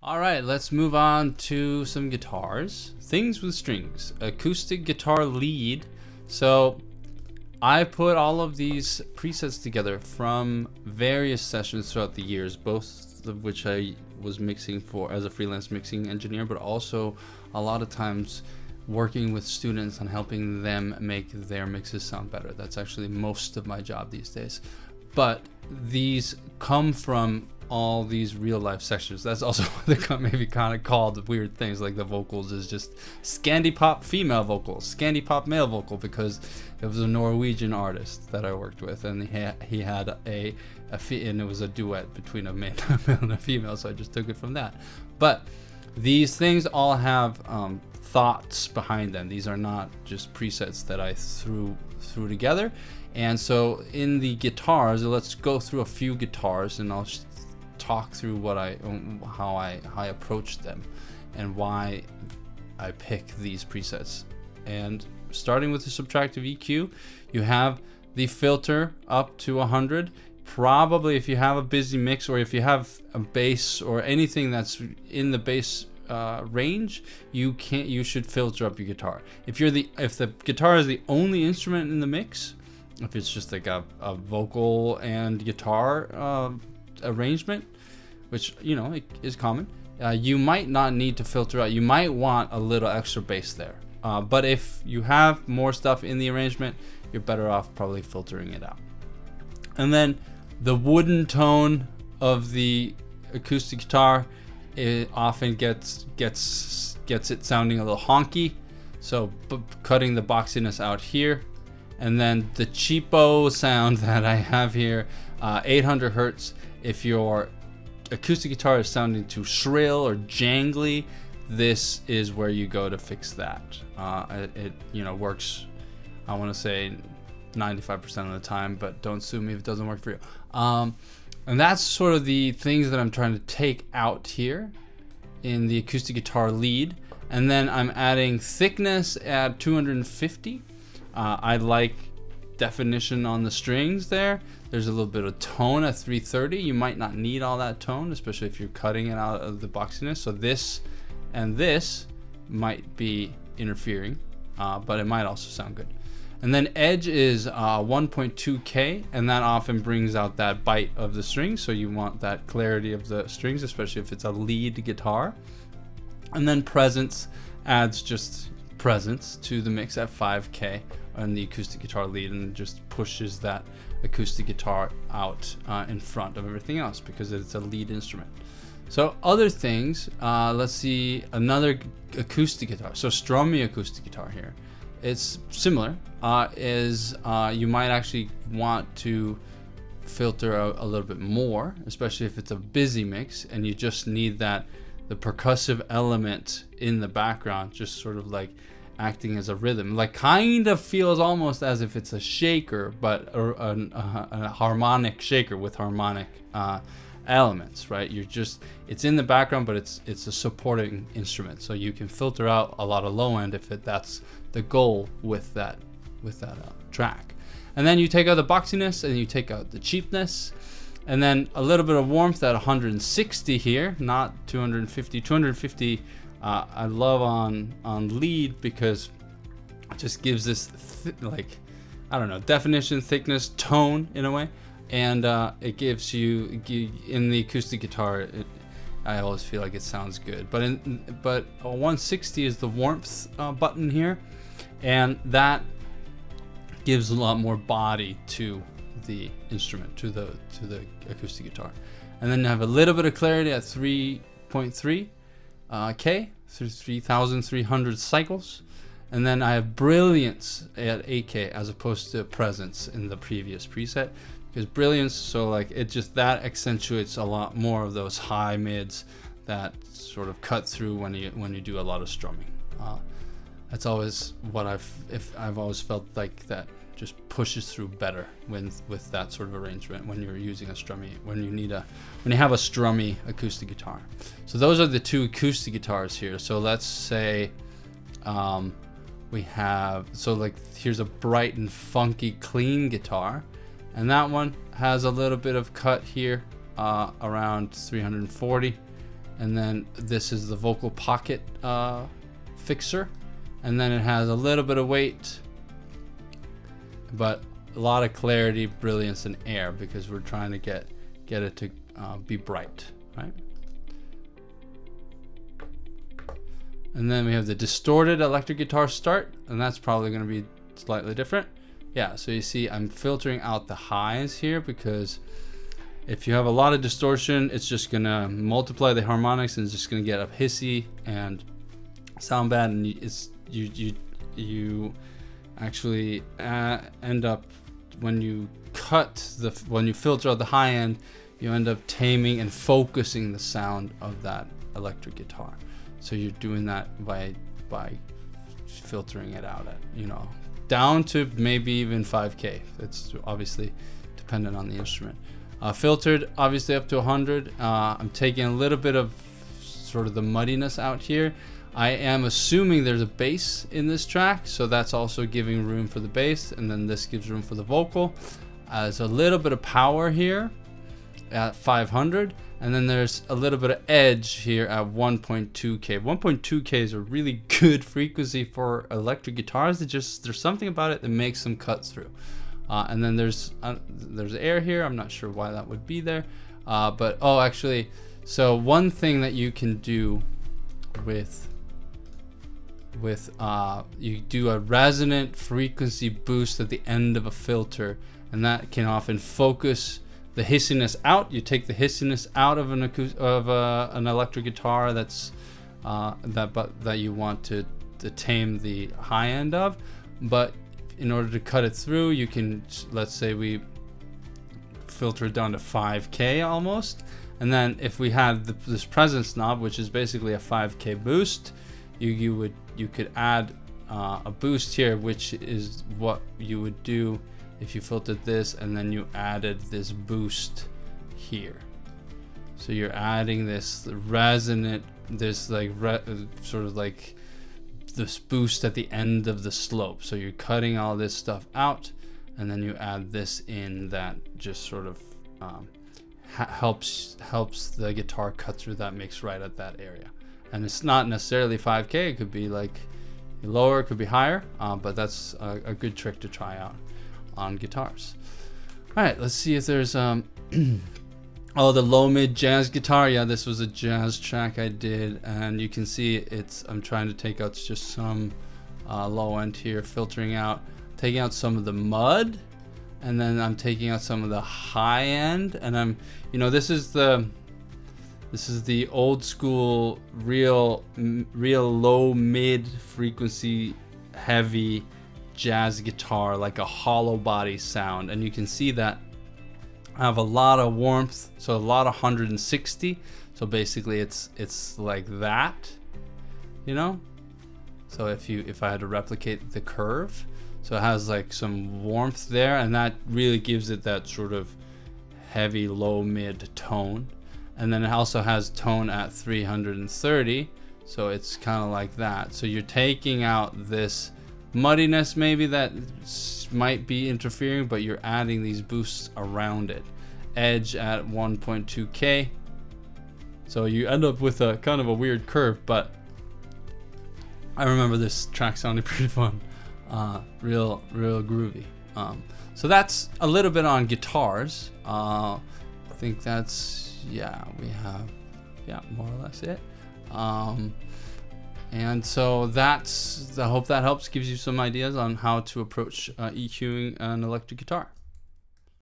All right, let's move on to some guitars. Things with strings, acoustic guitar lead. So I put all of these presets together from various sessions throughout the years, both of which I was mixing for as a freelance mixing engineer, but also a lot of times working with students and helping them make their mixes sound better. That's actually most of my job these days. But these come from all these real life sections. That's also what they maybe kind of called weird things, like the vocals is just Scandi pop female vocals, Scandi pop male vocal, because it was a Norwegian artist that I worked with, and he had and it was a duet between a male and a female, so I just took it from that. But these things all have thoughts behind them. These are not just presets that I threw together. And so in the guitars, let's go through a few guitars, and I'll talk through how I approach them and why I pick these presets. And starting with the subtractive EQ, you have the filter up to 100. Probably if you have a busy mix, or if you have a bass or anything that's in the bass range, you should filter up your guitar. If the guitar is the only instrument in the mix, if it's just like a vocal and guitar arrangement, which is common, you might not need to filter out. You might want a little extra bass there, but if you have more stuff in the arrangement, you're better off probably filtering it out. And then the wooden tone of the acoustic guitar, it often gets it sounding a little honky, so cutting the boxiness out here. And then the cheapo sound that I have here, 800 hertz. If your acoustic guitar is sounding too shrill or jangly, this is where you go to fix that. It works, I want to say 95% of the time, but don't sue me if it doesn't work for you. And that's sort of the things that I'm trying to take out here in the acoustic guitar lead. And then I'm adding thickness at 250. I like definition on the strings there. There's a little bit of tone at 330. You might not need all that tone, especially if you're cutting it out of the boxiness. So this and this might be interfering, but it might also sound good. And then edge is 1.2K, and that often brings out that bite of the strings. So you want that clarity of the strings, especially if it's a lead guitar. And then presence adds just presence to the mix at 5K on the acoustic guitar lead, and just pushes that acoustic guitar out in front of everything else because it's a lead instrument. So other things, let's see, another acoustic guitar. So strummy acoustic guitar here. It's similar, you might actually want to filter out a little bit more, especially if it's a busy mix and you just need the percussive element in the background, just sort of like acting as a rhythm, like kind of feels almost as if it's a shaker, but a harmonic shaker with harmonic elements, right? It's in the background, but it's a supporting instrument, so you can filter out a lot of low end if that's the goal with that track. And then you take out the boxiness and you take out the cheapness, and then a little bit of warmth at 160 here, not 250. 250 I love on lead because it just gives this definition, thickness, tone in a way, and it gives you in the acoustic guitar. I always feel like it sounds good, but 160 is the warmth button here, and that gives a lot more body to the instrument, to the acoustic guitar. And then you have a little bit of clarity at 3.3 K through 3,300 cycles, and then I have brilliance at 8K as opposed to presence in the previous preset, because brilliance, so like that accentuates a lot more of those high mids that sort of cut through when you do a lot of strumming. That's always what I've always felt like that just pushes through better with that sort of arrangement when you're using a strummy, when you have a strummy acoustic guitar. So those are the two acoustic guitars here. So let's say we have, here's a bright and funky clean guitar, and that one has a little bit of cut here around 340, and then this is the vocal pocket fixer, and then it has a little bit of weight, but a lot of clarity, brilliance, and air, because we're trying to get it to be bright, right? And then we have the distorted electric guitar start, and that's probably going to be slightly different. Yeah, so you see I'm filtering out the highs here, because if you have a lot of distortion, it's just going to multiply the harmonics and it's just going to get up hissy and sound bad, and you actually end up, when you filter out the high end, you end up taming and focusing the sound of that electric guitar. So you're doing that by filtering it out at, you know, down to maybe even 5K. It's obviously dependent on the instrument. Filtered obviously up to 100. I'm taking a little bit of sort of the muddiness out here. I am assuming there's a bass in this track, so that's also giving room for the bass, and then this gives room for the vocal. There's a little bit of power here at 500, and then there's a little bit of edge here at 1.2K. 1.2K is a really good frequency for electric guitars. There's something about it that makes them cut through. And then there's air here. I'm not sure why that would be there, but oh, actually, so one thing that you can do with you do a resonant frequency boost at the end of a filter, and that can often focus the hissiness out. You take the hissiness out of an electric guitar that's that you want to tame the high end of, but in order to cut it through, you can, let's say we filter it down to 5K almost, and then if we had this presence knob, which is basically a 5K boost, you could add a boost here, which is what you would do if you filtered this and then you added this boost here. So you're adding this resonant, this like sort of like this boost at the end of the slope. So you're cutting all this stuff out, and then you add this in that just sort of helps the guitar cut through that mix right at that area. And it's not necessarily 5K, it could be like lower, it could be higher, but that's a good trick to try out on guitars. All right, let's see if there's oh, the low mid jazz guitar. Yeah, this was a jazz track I did, and you can see I'm trying to take out just some low end here, filtering out, taking out some of the mud, and then I'm taking out some of the high end, and this is the old school real low mid frequency heavy jazz guitar, like a hollow body sound, and you can see that I have a lot of warmth, so a lot of 160. So basically it's like that, you know. So if I had to replicate the curve, so it has like some warmth there, and that really gives it that sort of heavy low mid tone. And then it also has tone at 330, so it's kind of like that. So you're taking out this muddiness maybe that might be interfering, but you're adding these boosts around it. Edge at 1.2K, so you end up with a kind of a weird curve, but I remember this track sounding pretty fun, real groovy. So that's a little bit on guitars. I think that's, yeah, we have, yeah, more or less it. And so I hope that helps, gives you some ideas on how to approach EQing an electric guitar.